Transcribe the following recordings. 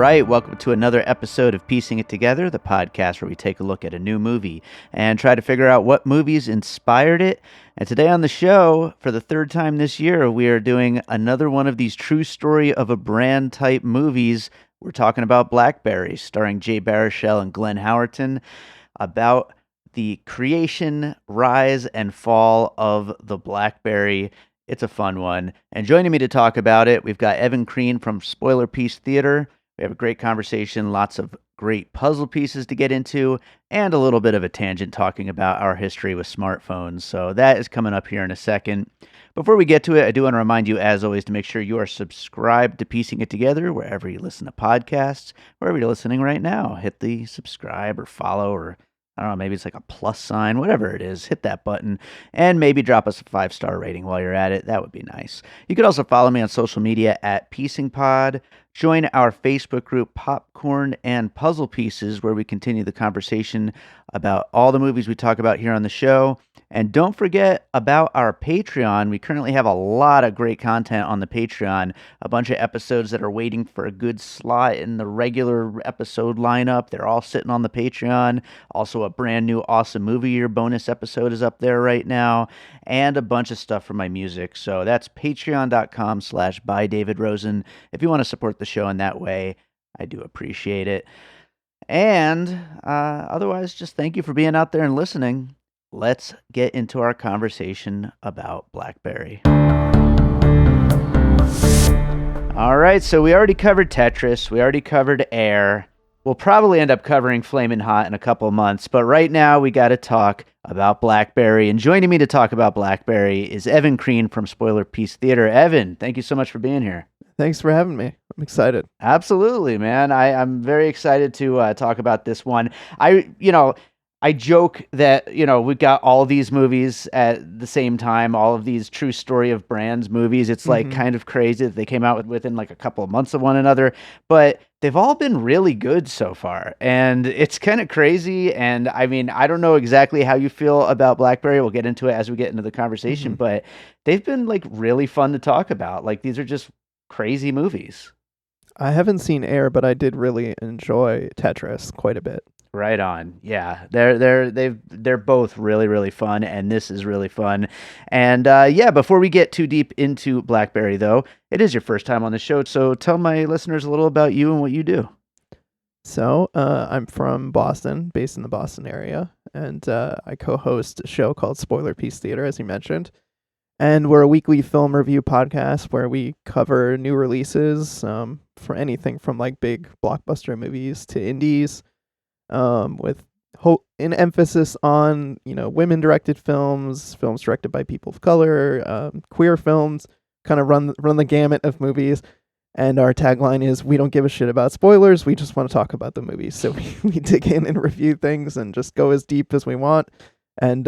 right, welcome to another episode of Piecing It Together, the podcast where we take a look at a new movie and try to figure out what movies inspired it. And today on the show, for the third time this year, we are doing another one of these true story of a brand type movies. We're talking about BlackBerry, starring Jay Baruchel and Glenn Howerton, about the creation, rise, and fall of the BlackBerry. It's a fun one. And joining me to talk about it, we've got Evan Crean from Spoilerpiece Theater. We have a great conversation, lots of great puzzle pieces to get into, and a little bit of a tangent talking about our history with smartphones. So that is coming up here in a second. Before we get to it, I do want to remind you, as always, to make sure you are subscribed to Piecing It Together wherever you listen to podcasts, wherever you're listening right now. Hit the subscribe or follow, or I don't know, maybe it's like a plus sign, whatever it is, hit that button, and maybe drop us a 5-star rating while you're at it. That would be nice. You could also follow me on social media at PiecingPod. Join our Facebook group, Popcorn and Puzzle Pieces, where we continue the conversation about all the movies we talk about here on the show. And don't forget about our Patreon. We currently have a lot of great content on the Patreon, a bunch of episodes that are waiting for a good slot in the regular episode lineup. They're all sitting on the Patreon. Also, a brand new Awesome Movie Year bonus episode is up there right now, and a bunch of stuff for my music. So that's patreon.com/bydavidrosen. If you want to support the show in that way, I do appreciate it. And otherwise, just thank you for being out there and listening. Let's get into our conversation about BlackBerry. All right, so we already covered Tetris. We already covered Air. We'll probably end up covering Flamin' Hot in a couple of months, but right now we got to talk about BlackBerry. And joining me to talk about BlackBerry is Evan Crean from Spoilerpiece Theater. Evan, thank you so much for being here. Thanks for having me. I'm excited. Absolutely, man. I'm very excited to talk about this one. I joke that, we've got all these movies at the same time, all of these true story of brands movies. It's like kind of crazy that they came out within like a couple of months of one another, but they've all been really good so far. And it's kind of crazy. And I mean, I don't know exactly how you feel about BlackBerry. We'll get into it as we get into the conversation, but they've been like really fun to talk about. Like, these are just crazy movies. I haven't seen Air, but I did really enjoy Tetris quite a bit. Right on. Yeah. They're both really, really fun, and this is really fun. And before we get too deep into BlackBerry though, it is your first time on the show, so tell my listeners a little about you and what you do. So, I'm from Boston, based in the Boston area, and I co-host a show called Spoilerpiece Theater, as you mentioned. And we're a weekly film review podcast where we cover new releases for anything from like big blockbuster movies to indies, with an emphasis on, women-directed films directed by people of color, queer films, kind of run the gamut of movies. And our tagline is, we don't give a shit about spoilers, we just want to talk about the movies. So we dig in and review things and just go as deep as we want. And,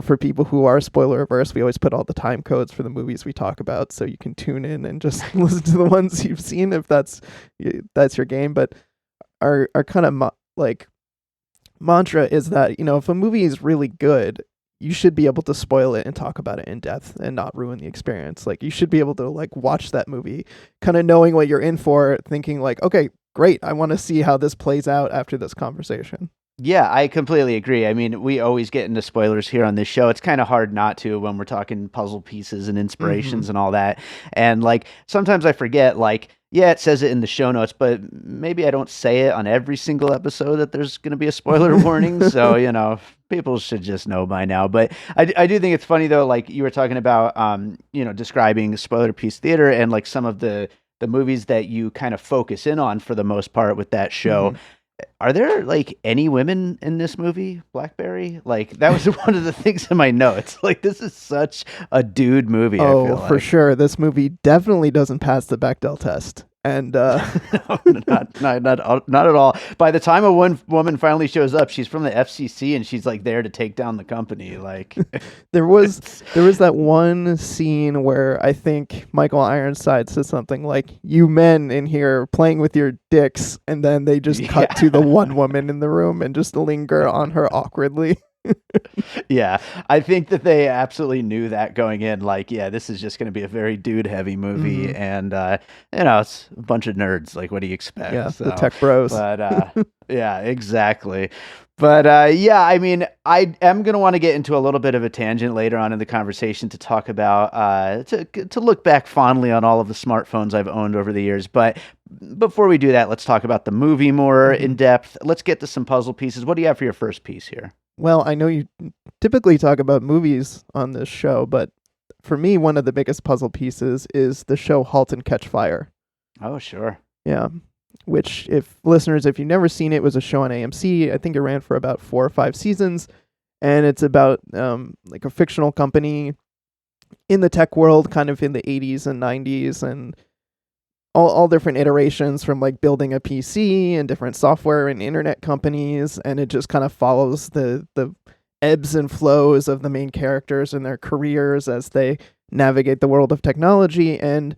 for people who are spoiler averse, we always put all the time codes for the movies we talk about, so you can tune in and just listen to the ones you've seen if that's your game. But our kind of mantra is that, if a movie is really good, you should be able to spoil it and talk about it in depth and not ruin the experience. Like, you should be able to watch that movie kind of knowing what you're in for, thinking like, okay, great, I want to see how this plays out after this conversation. Yeah, I completely agree. I mean, we always get into spoilers here on this show. It's kind of hard not to when we're talking puzzle pieces and inspirations and all that. And sometimes I forget, it says it in the show notes, but maybe I don't say it on every single episode that there's going to be a spoiler warning. So, people should just know by now. But I do think it's funny though, like you were talking about, describing Spoilerpiece Theater and some of the movies that you kind of focus in on for the most part with that show. Are there any women in this movie, BlackBerry? That was one of the things in my notes. This is such a dude movie. I feel for sure. This movie definitely doesn't pass the Bechdel test. And no, not at all. By the time a woman finally shows up, she's from the FCC and she's there to take down the company. There was that one scene where I think Michael Ironside says something like, "You men in here playing with your dicks," and then they just cut to the one woman in the room and just linger on her awkwardly. Yeah, I think that they absolutely knew that going in. Like, yeah, this is just going to be a very dude-heavy movie, Mhm. and it's a bunch of nerds. Like, what do you expect? Yeah, the So, tech bros. but yeah, exactly. But yeah, I mean, I am going to want to get into a little bit of a tangent later on in the conversation to talk about to look back fondly on all of the smartphones I've owned over the years. But before we do that, let's talk about the movie more in Mhm. depth. Let's get to some puzzle pieces. What do you have for your first piece here? Well, I know you typically talk about movies on this show, but for me, one of the biggest puzzle pieces is the show Halt and Catch Fire. Oh, sure. Yeah. Which, if you've never seen it, was a show on AMC. I think it ran for about 4 or 5 seasons. And it's about like a fictional company in the tech world, kind of in the 80s and 90s, and all different iterations from like building a PC and different software and internet companies. And it just kind of follows the ebbs and flows of the main characters and their careers as they navigate the world of technology. And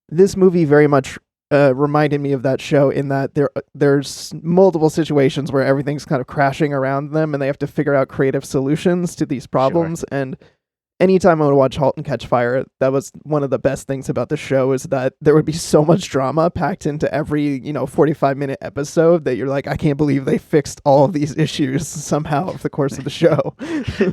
this movie very much reminded me of that show in that there's multiple situations where everything's kind of crashing around them and they have to figure out creative solutions to these problems. And anytime I would watch Halt and Catch Fire, that was one of the best things about the show, is that there would be so much drama packed into every 45-minute episode that you're like, I can't believe they fixed all of these issues somehow over the course of the show.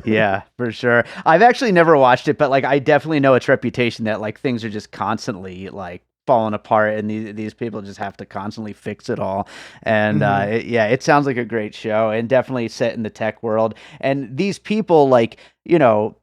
Yeah, for sure. I've actually never watched it, but like I definitely know its reputation that like things are just constantly like falling apart, and these people just have to constantly fix it all. And it sounds like a great show, and definitely set in the tech world. And these people, like,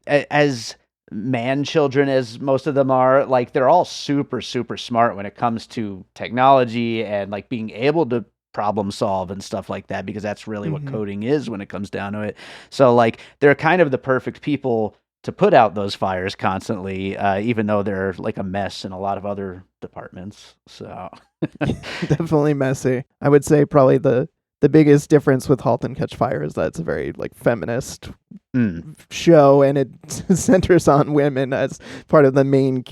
as man children as most of them are, like they're all super super smart when it comes to technology and like being able to problem solve and stuff like that, because that's really what coding is when it comes down to it. So like they're kind of the perfect people to put out those fires constantly, even though they're like a mess in a lot of other departments. So Definitely messy. I would say probably the biggest difference with Halt and Catch Fire is that it's a very like feminist show, and it centers on women as part of the main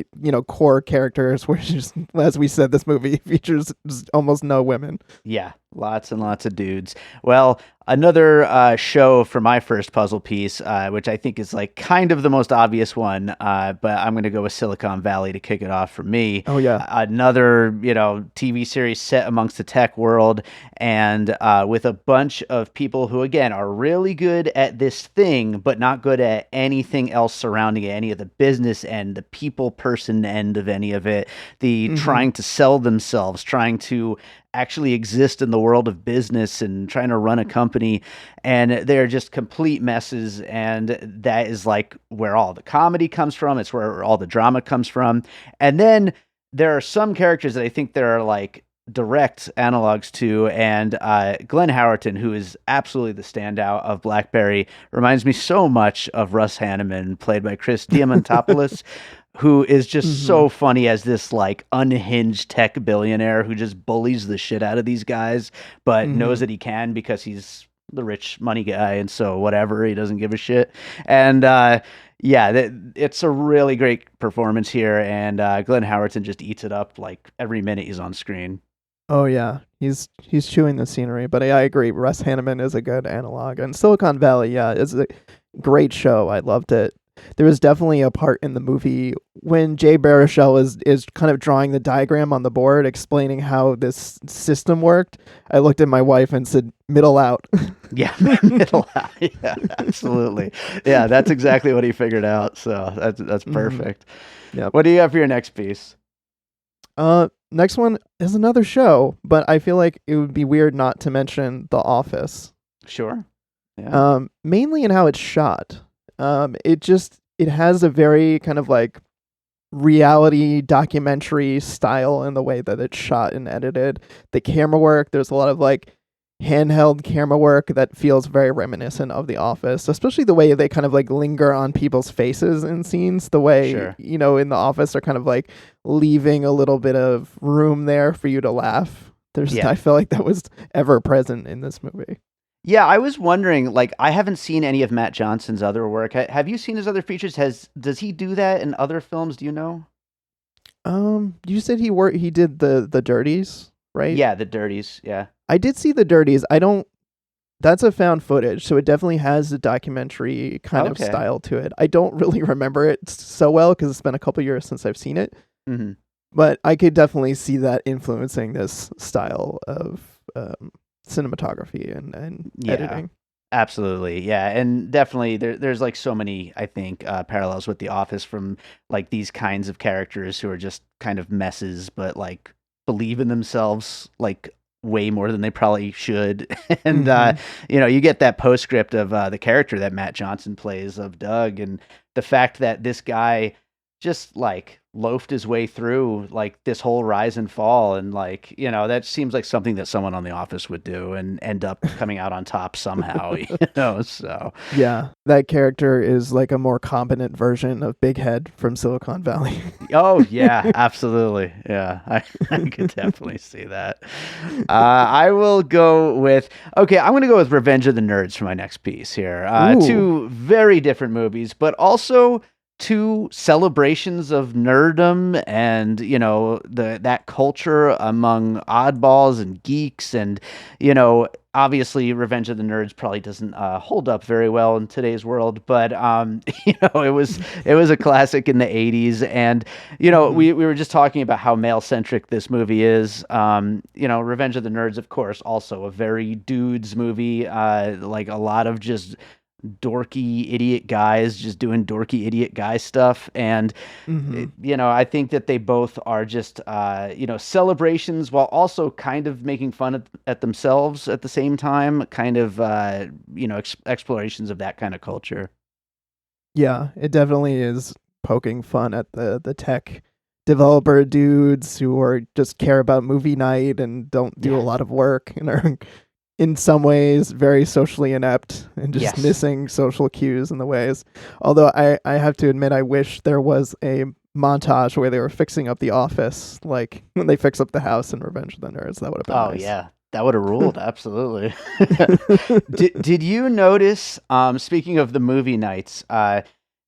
core characters, which is, as we said, this movie features almost no women. Yeah, lots and lots of dudes. Well, another show for my first puzzle piece, which I think is like kind of the most obvious one, but I'm going to go with Silicon Valley to kick it off for me. Oh yeah. Another, TV series set amongst the tech world, and with a bunch of people who, again, are really good at this thing, but not good at anything else surrounding it, any of the business end, the people person end of any of it, the trying to sell themselves, trying to actually exist in the world of business and trying to run a company, and they're just complete messes. And that is like where all the comedy comes from. It's where all the drama comes from. And then there are some characters that I think there are like direct analogs to, and Glenn Howerton, who is absolutely the standout of BlackBerry, reminds me so much of Russ Hanneman, played by Chris Diamantopoulos, who is just so funny as this like unhinged tech billionaire who just bullies the shit out of these guys, but knows that he can because he's the rich money guy, and so whatever, he doesn't give a shit. And it's a really great performance here, and Glenn Howerton just eats it up like every minute he's on screen. Oh yeah, he's chewing the scenery. But I agree, Russ Hanneman is a good analog, and Silicon Valley, is a great show. I loved it. There was definitely a part in the movie when Jay Baruchel is kind of drawing the diagram on the board, explaining how this system worked. I looked at my wife and said, "Middle out." Yeah, middle out. Yeah, absolutely. Yeah, that's exactly what he figured out. So that's perfect. Yeah. What do you have for your next piece? Next one is another show, but I feel like it would be weird not to mention The Office. Sure. Yeah. Mainly in how it's shot. It has a very kind of like reality documentary style in the way that it's shot and edited. The camera work, there's a lot of like handheld camera work that feels very reminiscent of The Office, especially the way they kind of like linger on people's faces in scenes, the way, in The Office are kind of like leaving a little bit of room there for you to laugh. I feel like that was ever present in this movie. Yeah, I was wondering, like, I haven't seen any of Matt Johnson's other work. Have you seen his other features? Does he do that in other films? Do you know? You said he did the Dirties, right? Yeah, the Dirties. Yeah. I did see the Dirties. I don't That's a found footage, so it definitely has a documentary kind of Okay. style to it. I don't really remember it so well because it's been a couple years since I've seen it, Mhm. but I could definitely see that influencing this style of cinematography and Yeah. editing. Absolutely. Yeah. And definitely there's like so many, I think, parallels with The Office from like these kinds of characters who are just kind of messes, but like believe in themselves like way more than they probably should. And, Mhm. you get that postscript of the character that Matt Johnson plays of Doug, and the fact that this guy just like loafed his way through like this whole rise and fall, and like that seems like something that someone on The Office would do and end up coming out on top somehow. So Yeah, that character is like a more competent version of Big Head from Silicon Valley. oh yeah, absolutely. Yeah, I could definitely see that. I will go with okay, I'm gonna go with Revenge of the Nerds for my next piece here. Ooh. Two very different movies, but also two celebrations of nerddom and that culture among oddballs and geeks. And obviously Revenge of the Nerds probably doesn't hold up very well in today's world, but it was a classic in the 80s. And we were just talking about how male centric this movie is. Revenge of the Nerds, of course, also a very dudes movie, like a lot of just dorky idiot guys just doing dorky idiot guy stuff. And I think that they both are just celebrations while also kind of making fun at themselves at the same time, kind of explorations of that kind of culture. Yeah, it definitely is poking fun at the tech developer dudes who are just care about movie night and don't do a lot of work and are in some ways very socially inept and just missing social cues in the ways. Although I have to admit, I wish there was a montage where they were fixing up the office, like when they fix up the house in Revenge of the Nerds. That would have been nice. Yeah. That would have ruled, absolutely. Did you notice, speaking of the movie nights,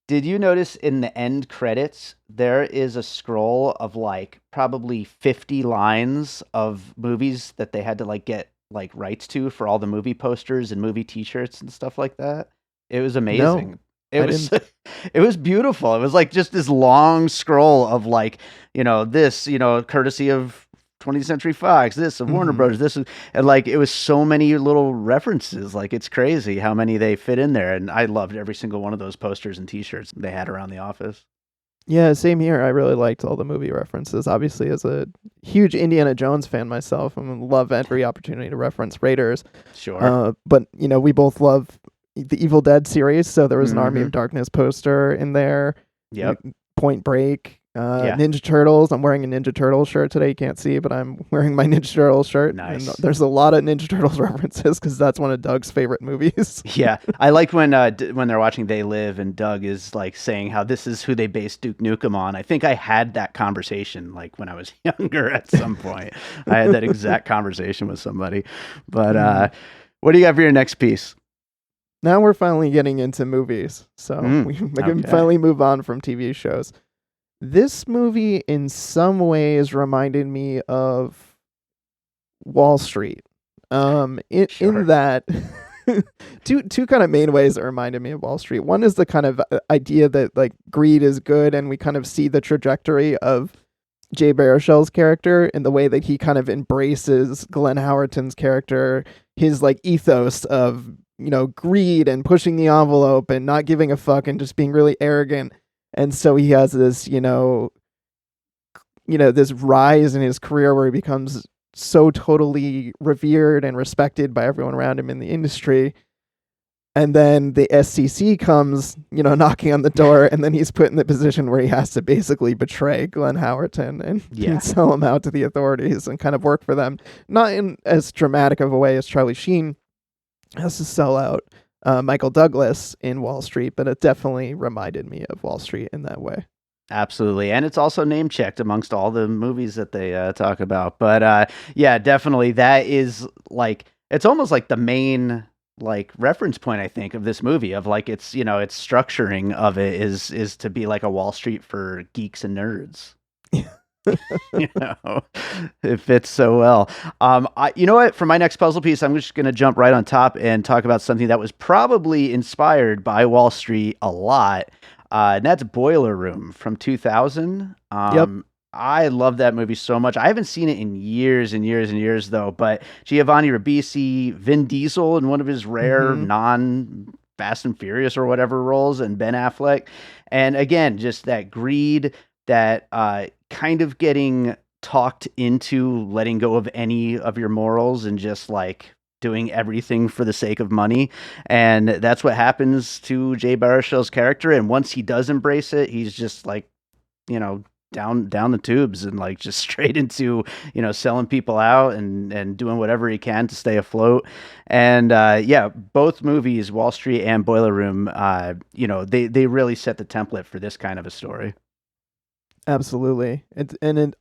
did you notice in the end credits, there is a scroll of like probably 50 lines of movies that they had to like get like rights to for all the movie posters and movie t-shirts and stuff like that? It was amazing. It was beautiful. It was like just this long scroll of like, this, courtesy of 20th Century Fox, this of Warner Brothers, this is, and like it was so many little references. Like it's crazy how many they fit in there. And I loved every single one of those posters and t-shirts they had around the office. Yeah, same here. I really liked all the movie references. Obviously, as a huge Indiana Jones fan myself, I love every opportunity to reference Raiders. Sure. But, we both love the Evil Dead series, so there was an Army of Darkness poster in there. Yep. Point Break. Ninja Turtles. I'm wearing a Ninja Turtles shirt today. You can't see, but I'm wearing my Ninja Turtles shirt. Nice. And there's a lot of Ninja Turtles references because that's one of Doug's favorite movies. Yeah, I liked when they're watching They Live and Doug is like saying how this is who they based Duke Nukem on. I think I had that conversation like when I was younger at some point. I had that exact conversation with somebody. But what do you got for your next piece? Now we're finally getting into movies, so we can finally move on from TV shows. This movie, in some ways, reminded me of Wall Street. In that, two kind of main ways that reminded me of Wall Street. One is the kind of idea that like greed is good, and we kind of see the trajectory of Jay Baruchel's character in the way that he kind of embraces Glenn Howerton's character, his like ethos of greed and pushing the envelope and not giving a fuck and just being really arrogant. And so he has this, this rise in his career where he becomes so totally revered and respected by everyone around him in the industry. And then the SEC comes, knocking on the door, and then he's put in the position where he has to basically betray Glenn Howerton and sell him out to the authorities and kind of work for them. Not in as dramatic of a way as Charlie Sheen has to sell out Michael Douglas in Wall Street, but it definitely reminded me of Wall Street in that way. Absolutely. And it's also name checked amongst all the movies that they talk about. But definitely that is like, it's almost like the main like reference point, I think, of this movie of like, it's, its structuring of it is to be like a Wall Street for geeks and nerds. You know, it fits so well. You know what? For my next puzzle piece, I'm just going to jump right on top and talk about something that was probably inspired by Wall Street a lot. And that's Boiler Room from 2000. Yep. I love that movie so much. I haven't seen it in years and years and years, though. But Giovanni Ribisi, Vin Diesel in one of his rare non Fast and Furious or whatever roles, and Ben Affleck. And again, just that greed, that kind of getting talked into letting go of any of your morals and just like doing everything for the sake of money. And that's what happens to Jay Baruchel's character. And once he does embrace it, he's just like, you know, down the tubes and like just straight into, you know, selling people out and doing whatever he can to stay afloat. And yeah, both movies, Wall Street and Boiler Room, you know, they really set the template for this kind of a story. Absolutely.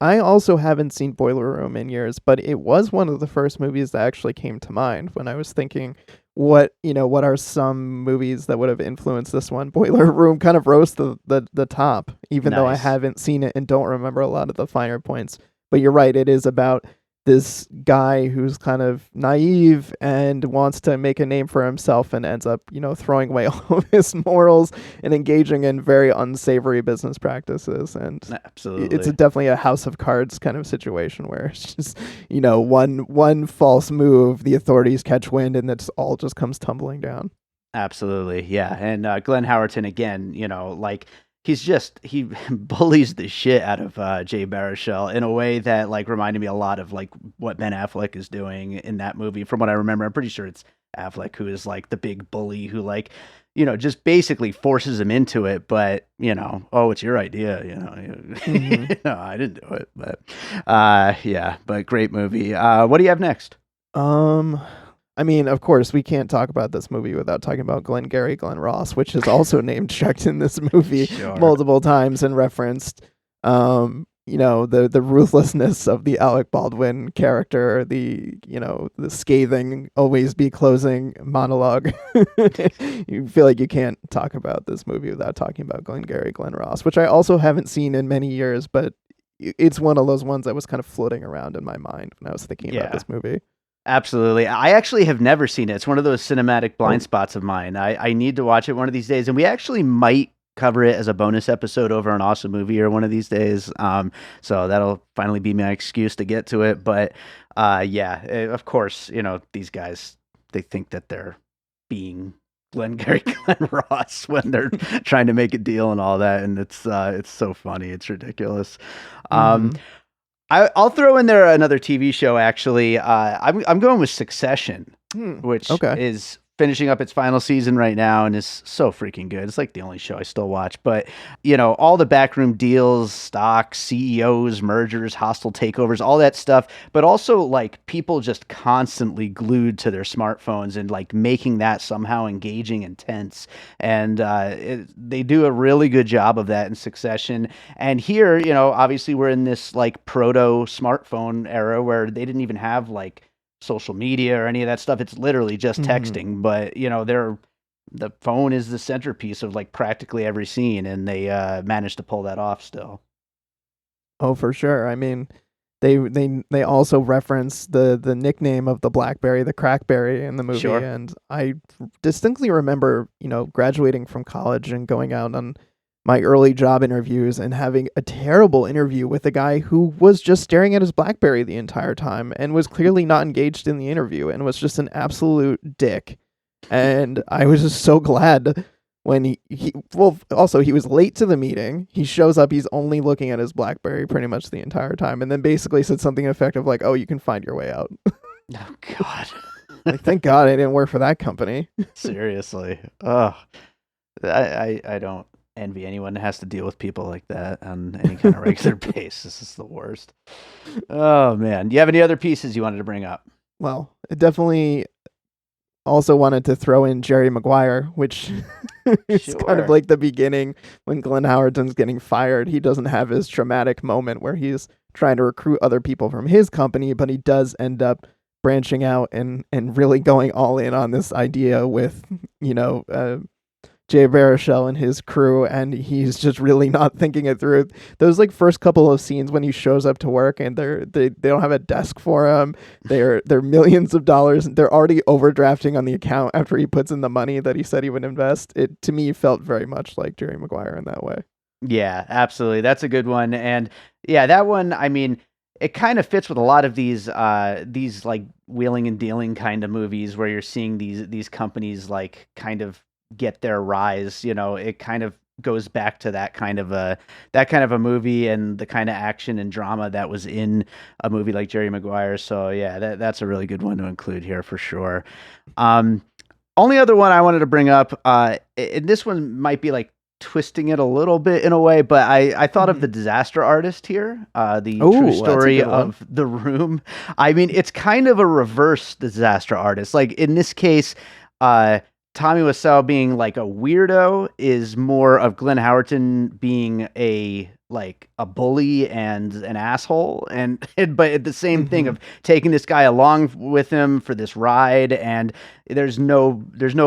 I also haven't seen Boiler Room in years, but it was one of the first movies that actually came to mind when I was thinking what are some movies that would have influenced this one. Boiler Room kind of rose to the top, even though I haven't seen it and don't remember a lot of the finer points. But you're right, it is about this guy who's kind of naive and wants to make a name for himself and ends up, you know, throwing away all of his morals and engaging in very unsavory business practices. And absolutely, it's definitely a House of Cards kind of situation where it's just, you know, one false move, the authorities catch wind, and it all just comes tumbling down. Absolutely, yeah. And Glenn Howerton, again, you know, like he bullies the shit out of Jay Baruchel in a way that like reminded me a lot of like what Ben Affleck is doing in that movie. From what I remember, I'm pretty sure it's Affleck who is like the big bully who like, you know, just basically forces him into it. But you know, oh, it's your idea. You know, no, I didn't do it. But yeah, but great movie. What do you have next? I mean, of course, we can't talk about this movie without talking about Glengarry Glen Ross, which is also name checked in this movie multiple times and referenced. You know, the ruthlessness of the Alec Baldwin character, the scathing always be closing monologue. You feel like you can't talk about this movie without talking about Glengarry Glen Ross, which I also haven't seen in many years, but it's one of those ones that was kind of floating around in my mind when I was thinking about this movie. Absolutely. I actually have never seen it. It's one of those cinematic blind spots of mine. I need to watch it one of these days, and we actually might cover it as a bonus episode over an awesome movie or one of these days. So that'll finally be my excuse to get to it. But yeah, of course, you know, these guys, they think that they're being Glengarry Glen Ross when they're trying to make a deal and all that, and it's so funny. It's ridiculous. I'll throw in there another TV show, actually. I'm going with Succession, which is finishing up its final season right now and is so freaking good. It's like the only show I still watch. But, you know, all the backroom deals, stocks, CEOs, mergers, hostile takeovers, all that stuff. But also, like, people just constantly glued to their smartphones and, like, making that somehow engaging and tense. And they do a really good job of that in Succession. And here, you know, obviously we're in this, like, proto-smartphone era where they didn't even have, like, social media or any of that stuff. It's literally just texting, but you know, the phone is the centerpiece of like practically every scene, and they managed to pull that off still. Oh, for sure. I mean, they also reference the nickname of the BlackBerry, the Crackberry in the movie. Sure. And I distinctly remember, you know, graduating from college and going out on my early job interviews and having a terrible interview with a guy who was just staring at his BlackBerry the entire time and was clearly not engaged in the interview and was just an absolute dick. And I was just so glad when he was late to the meeting. He shows up, he's only looking at his BlackBerry pretty much the entire time, and then basically said something effective like, "Oh, you can find your way out." Oh God. Like, thank God I didn't work for that company. Seriously. Oh, I don't envy anyone that has to deal with people like that on any kind of regular basis. This is the worst. Oh man. Do you have any other pieces you wanted to bring up? Well, it definitely also wanted to throw in Jerry Maguire, which is kind of like the beginning when Glenn Howerton's getting fired. He doesn't have his traumatic moment where he's trying to recruit other people from his company, but he does end up branching out and really going all in on this idea with, you know, Jay Baruchel and his crew, and he's just really not thinking it through. Those like first couple of scenes when he shows up to work and they don't have a desk for him. They're millions of dollars. They're already overdrafting on the account after he puts in the money that he said he would invest. It to me felt very much like Jerry Maguire in that way. Yeah, absolutely. That's a good one. And yeah, that one, I mean, it kind of fits with a lot of these like wheeling and dealing kind of movies where you're seeing these companies like kind of get their rise. It kind of goes back to that kind of a movie and the kind of action and drama that was in a movie like Jerry Maguire. So yeah, that's a really good one to include here for sure. Only other one I wanted to bring up, and this one might be like twisting it a little bit in a way, but I thought of The Disaster Artist here, the true story of The Room. I mean, it's kind of a reverse Disaster Artist. Like in this case, Tommy Wiseau being like a weirdo is more of Glenn Howerton being a bully and an asshole, but the same thing of taking this guy along with him for this ride, and there's no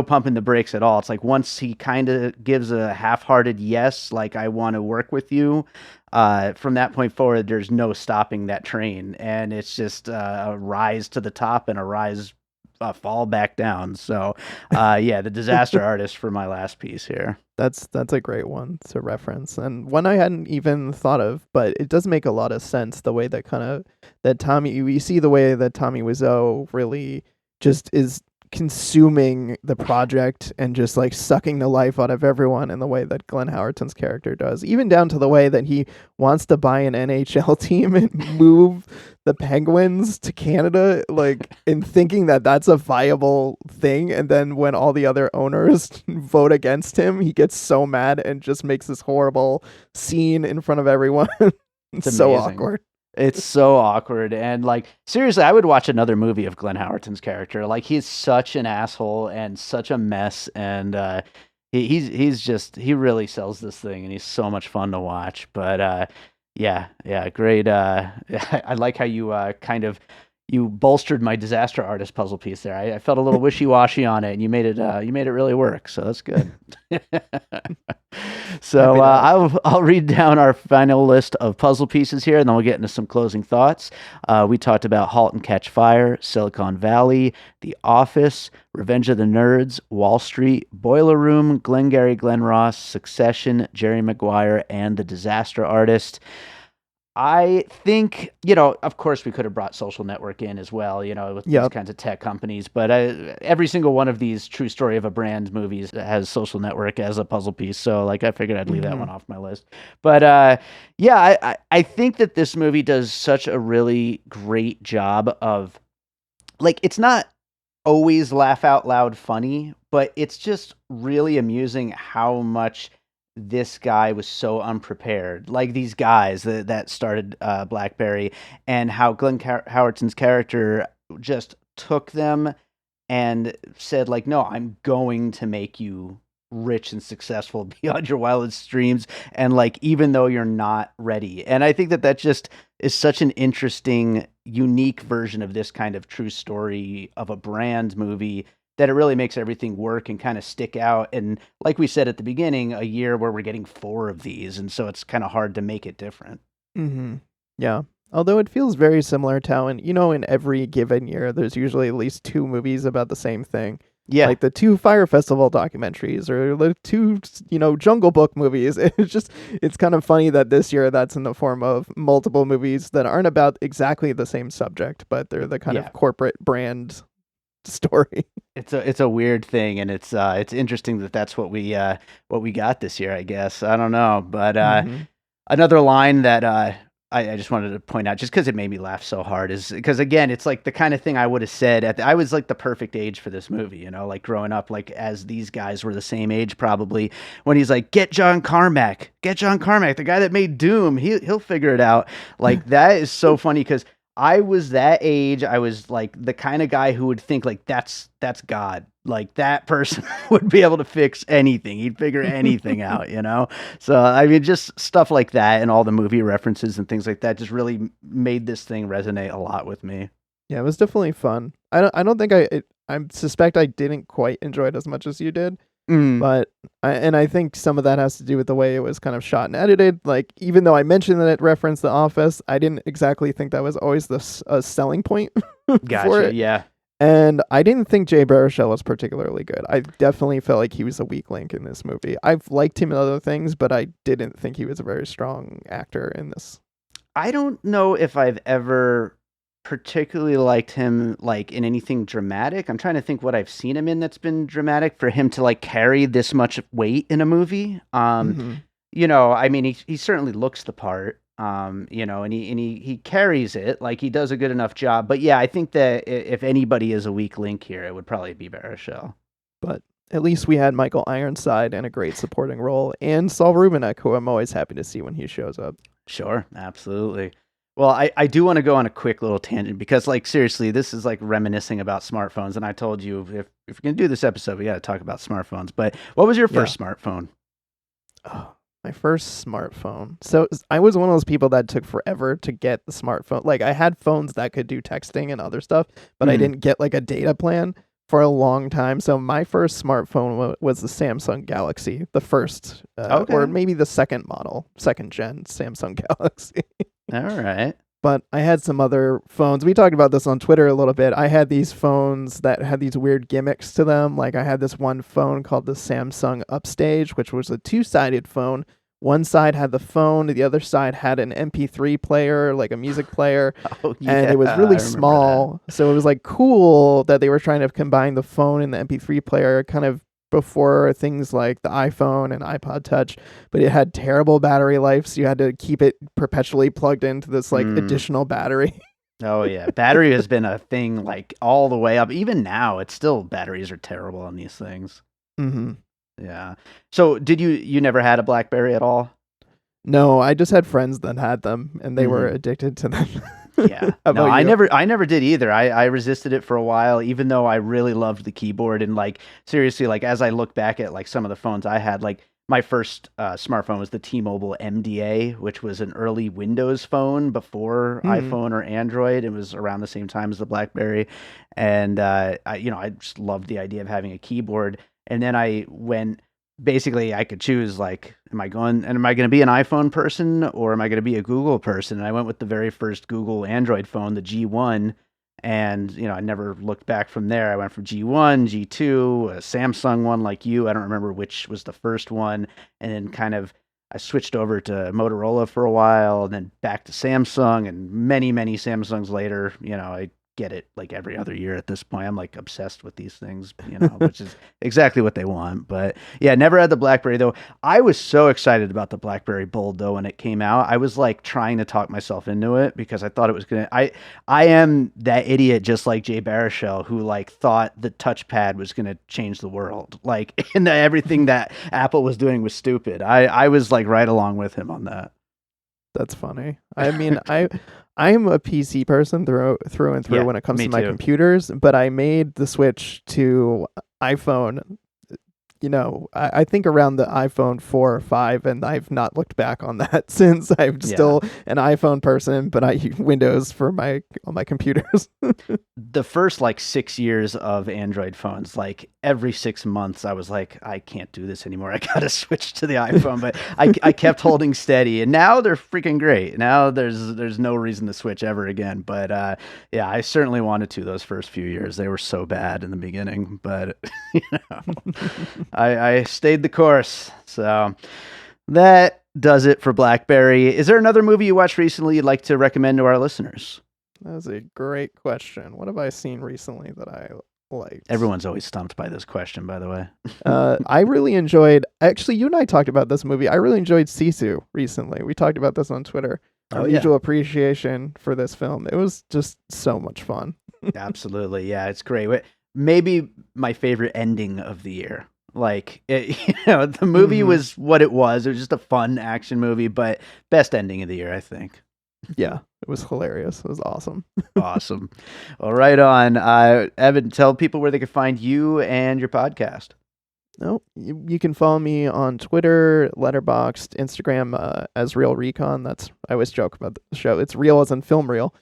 pumping the brakes at all. It's like once he kind of gives a half-hearted yes, like I want to work with you, from that point forward, there's no stopping that train, and it's just a rise to the top and a fall back down. So, The Disaster Artist for my last piece here. That's a great one to reference, and one I hadn't even thought of, but it does make a lot of sense the way you see the way that Tommy Wiseau really just is consuming the project and just like sucking the life out of everyone in the way that Glenn Howerton's character does, even down to the way that he wants to buy an NHL team and move the Penguins to Canada, like in thinking that that's a viable thing. And then when all the other owners vote against him, he gets so mad and just makes this horrible scene in front of everyone. It's so awkward. It's so awkward. And like, seriously, I would watch another movie of Glenn Howerton's character. Like, he's such an asshole and such a mess. And he really sells this thing, and he's so much fun to watch. But great. I like how you you bolstered my Disaster Artist puzzle piece there. I felt a little wishy-washy on it, and you made it really work. So that's good. So I'll read down our final list of puzzle pieces here, and then we'll get into some closing thoughts. We talked about Halt and Catch Fire, Silicon Valley, The Office, Revenge of the Nerds, Wall Street, Boiler Room, Glengarry Glen Ross, Succession, Jerry Maguire, and The Disaster Artist. I think, of course we could have brought Social Network in as well, with these kinds of tech companies, but every single one of these true story of a brand movies has Social Network as a puzzle piece. So like, I figured I'd leave that one off my list. But I think that this movie does such a really great job of, like, it's not always laugh out loud funny, but it's just really amusing how much this guy was so unprepared, like these guys that started BlackBerry, and how Glenn Howerton's character just took them and said, like, no, I'm going to make you rich and successful beyond your wildest dreams, and like, even though you're not ready. And I think that just is such an interesting, unique version of this kind of true story of a brand movie, that it really makes everything work and kind of stick out. And like we said at the beginning, a year where we're getting 4 of these, and so it's kind of hard to make it different. Yeah. Although it feels very similar to how, in every given year, there's usually at least 2 movies about the same thing. Yeah. Like the 2 Fire Festival documentaries or the 2, Jungle Book movies. It's kind of funny that this year that's in the form of multiple movies that aren't about exactly the same subject, but they're the kind of corporate brand story. It's a weird thing, and it's interesting that that's what we got this year, I guess. I don't know, but another line that I just wanted to point out, just because it made me laugh so hard, is because, again, it's like the kind of thing I would have said I was like the perfect age for this movie, like growing up, like as these guys were the same age probably, when he's like, get John Carmack, the guy that made Doom, he'll figure it out. Like, that is so funny, because I was that age. I was like the kind of guy who would think like that's God. Like, that person would be able to fix anything. He'd figure anything out, So, I mean, just stuff like that and all the movie references and things like that just really made this thing resonate a lot with me. Yeah, it was definitely fun. I don't think I suspect I didn't quite enjoy it as much as you did. But I think some of that has to do with the way it was kind of shot and edited. Like, even though I mentioned that it referenced The Office, I didn't exactly think that was always the selling point Gotcha. for it. Yeah. And I didn't think Jay Baruchel was particularly good. I definitely felt like he was a weak link in this movie. I've liked him in other things, but I didn't think he was a very strong actor in this. I don't know if I've ever particularly liked him like in anything dramatic. I'm trying to think what I've seen him in that's been dramatic for him to like carry this much weight in a movie. You know, I mean, he certainly looks the part. You know, and he carries it, like he does a good enough job. But yeah, I think that if anybody is a weak link here, it would probably be Baruchel. But at least we had Michael Ironside in a great supporting role, and Saul Rubinek, who I'm always happy to see when he shows up. Sure, absolutely. Well, I do want to go on a quick little tangent because, like, seriously, this is like reminiscing about smartphones. And I told you if we're going to do this episode, we got to talk about smartphones. But what was your first smartphone? Oh, my first smartphone. So I was one of those people that took forever to get the smartphone. Like, I had phones that could do texting and other stuff, but I didn't get like a data plan for a long time. So my first smartphone was the Samsung Galaxy, the first, or maybe the second gen Samsung Galaxy. All right. But I had some other phones. We talked about this on Twitter a little bit. I had these phones that had these weird gimmicks to them. Like, I had this one phone called the Samsung Upstage, which was a two-sided phone. One side had the phone, the other side had an MP3 player, like a music player. And it was really small. So it was like cool that they were trying to combine the phone and the MP3 player kind of before things like the iPhone and iPod Touch, but it had terrible battery life, so you had to keep it perpetually plugged into this like additional battery. Oh yeah, battery has been a thing like all the way up. Even now, it's still batteries are terrible on these things. Yeah. So did you never had a BlackBerry at all? No, I just had friends that had them, and they were addicted to them. Yeah. No, I never did either. I resisted it for a while, even though I really loved the keyboard. And like, seriously, like as I look back at like some of the phones I had, like my first smartphone was the T-Mobile MDA, which was an early Windows phone before iPhone or Android. It was around the same time as the BlackBerry. And I just loved the idea of having a keyboard. And then I went, basically I could choose like, am I going to be an iPhone person or am I going to be a Google person? And I went with the very first Google Android phone, the G1. And, I never looked back from there. I went from G1, G2, a Samsung one like you. I don't remember which was the first one. And then kind of I switched over to Motorola for a while and then back to Samsung, and many, many Samsungs later, I get it like every other year at this point. I'm like obsessed with these things, which is exactly what they want. But yeah, never had the BlackBerry though. I was so excited about the BlackBerry Bold though when it came out. I was like trying to talk myself into it because I thought it was gonna. I am that idiot just like Jay Baruchel who like thought the touchpad was gonna change the world. Like and everything that Apple was doing was stupid. I was like right along with him on that. That's funny. I mean, I'm a PC person through and through when it comes to my computers, but I made the switch to iPhone, I think around the iPhone 4 or 5, and I've not looked back on that since. I'm still an iPhone person, but I use Windows for on my computers. The first like 6 years of Android phones, like every 6 months, I was like, I can't do this anymore. I got to switch to the iPhone, but I kept holding steady, and now they're freaking great. Now there's no reason to switch ever again. But I certainly wanted to those first few years. They were so bad in the beginning, but I stayed the course. So that does it for BlackBerry. Is there another movie you watched recently you'd like to recommend to our listeners? That was a great question. What have I seen recently that I liked? Everyone's always stumped by this question, by the way. I really enjoyed, actually, you and I talked about this movie. I really enjoyed Sisu recently. We talked about this on Twitter. Mutual appreciation for this film. It was just so much fun. Absolutely. Yeah, it's great. Maybe my favorite ending of the year. Like, the movie was what it was. It was just a fun action movie, but best ending of the year, I think. Yeah, it was hilarious. It was awesome. Awesome. Well, right on. Evan, tell people where they can find you and your podcast. No, you can follow me on Twitter, Letterboxd, Instagram as Real Recon. I always joke about the show. It's real as in film reel.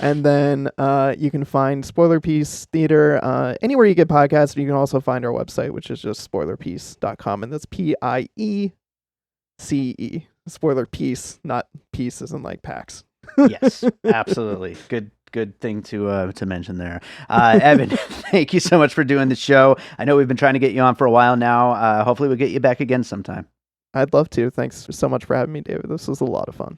And then you can find Spoilerpiece Theater anywhere you get podcasts. You can also find our website, which is just spoilerpiece.com. And that's PIECE. Spoilerpiece, not piece as in like PAX. Yes, absolutely. Good thing to mention there. Evan, thank you so much for doing the show. I know we've been trying to get you on for a while now. Hopefully we'll get you back again sometime. I'd love to. Thanks so much for having me, David. This was a lot of fun.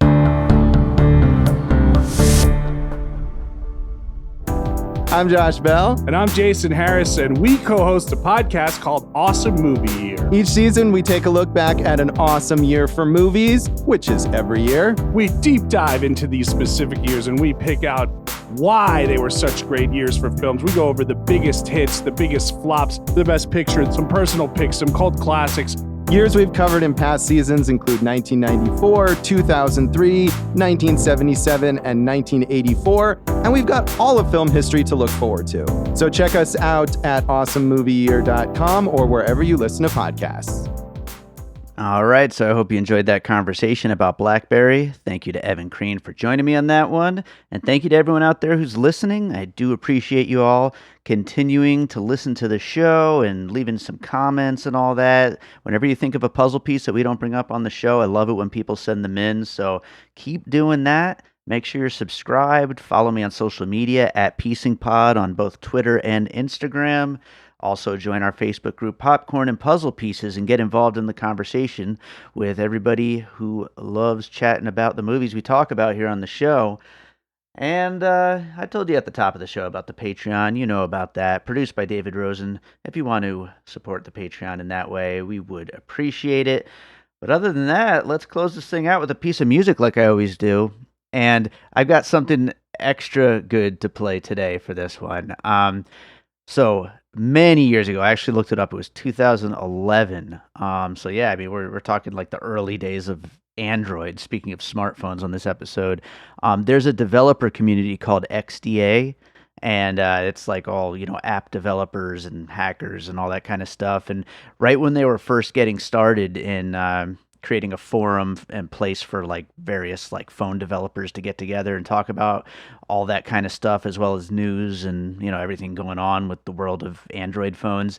I'm Josh Bell. And I'm Jason Harris, and we co-host a podcast called Awesome Movie Year. Each season, we take a look back at an awesome year for movies, which is every year. We deep dive into these specific years, and we pick out why they were such great years for films. We go over the biggest hits, the biggest flops, the best picture, some personal picks, some cult classics. Years we've covered in past seasons include 1994, 2003, 1977, and 1984, and we've got all of film history to look forward to. So check us out at awesomemovieyear.com or wherever you listen to podcasts. All right, so I hope you enjoyed that conversation about BlackBerry. Thank you to Evan Crean for joining me on that one. And thank you to everyone out there who's listening. I do appreciate you all continuing to listen to the show and leaving some comments and all that. Whenever you think of a puzzle piece that we don't bring up on the show, I love it when people send them in. So keep doing that. Make sure you're subscribed. Follow me on social media at PiecingPod on both Twitter and Instagram. Also, join our Facebook group, Popcorn and Puzzle Pieces, and get involved in the conversation with everybody who loves chatting about the movies we talk about here on the show. And I told you at the top of the show about the Patreon. You know about that. Produced by David Rosen. If you want to support the Patreon in that way, we would appreciate it. But other than that, let's close this thing out with a piece of music like I always do. And I've got something extra good to play today for this one. So many years ago, I actually looked it up. It was 2011. So yeah, I mean, we're talking like the early days of Android. Speaking of smartphones on this episode, there's a developer community called XDA, and it's like all, app developers and hackers and all that kind of stuff. And right when they were first getting started in creating a forum and place for like various like phone developers to get together and talk about all that kind of stuff, as well as news and everything going on with the world of Android phones.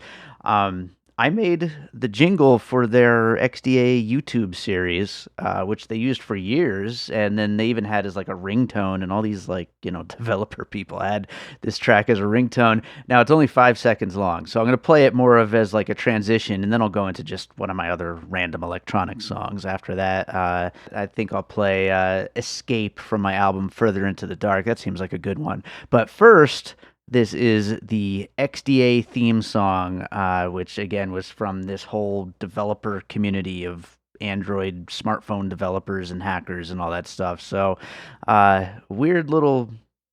I made the jingle for their XDA YouTube series, which they used for years, and then they even had as like a ringtone, and all these developer people had this track as a ringtone. Now it's only 5 seconds long, so I'm going to play it more of as like a transition, and then I'll go into just one of my other random electronic songs after that. I think I'll play Escape from my album Further Into the Dark. That seems like a good one. But first, this is the XDA theme song, which again was from this whole developer community of Android smartphone developers and hackers and all that stuff. So, weird little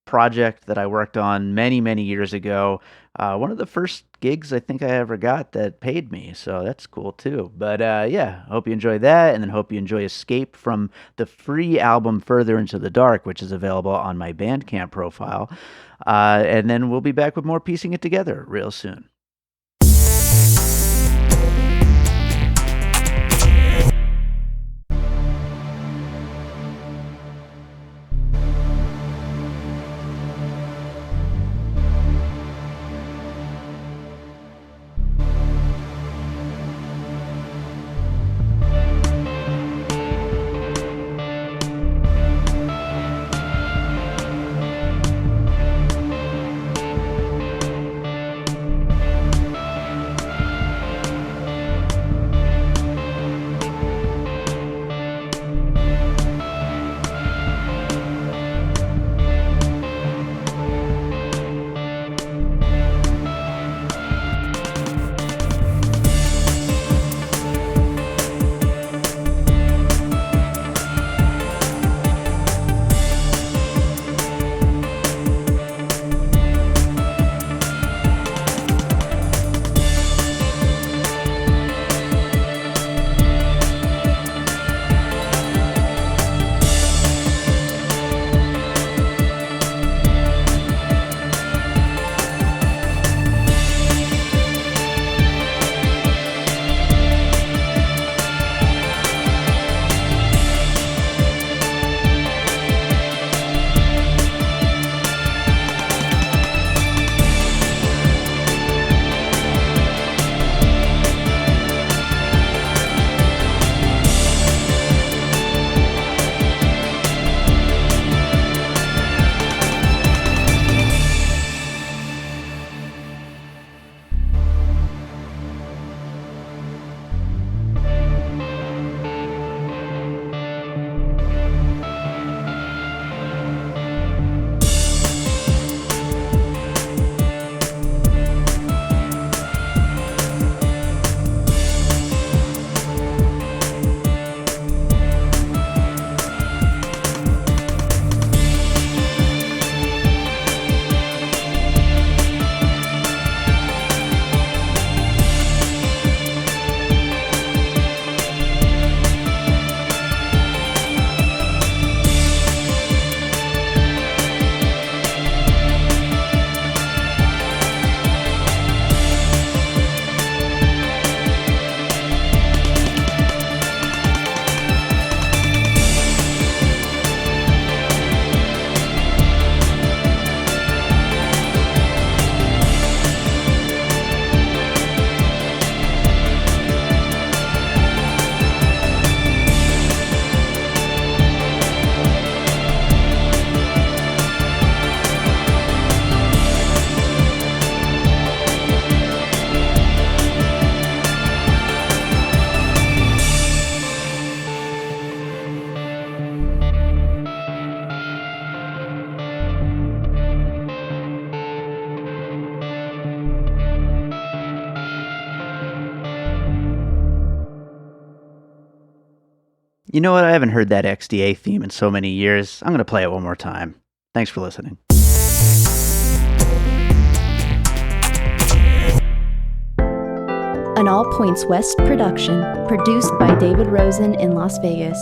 project that I worked on many, many years ago. One of the first gigs I think I ever got that paid me, so that's cool too. But yeah, hope you enjoy that, and then hope you enjoy Escape from the free album Further Into the Dark, which is available on my Bandcamp profile. And then we'll be back with more Piecing It Together real soon. You know what? I haven't heard that XDA theme in so many years. I'm going to play it one more time. Thanks for listening. An All Points West production, produced by David Rosen in Las Vegas.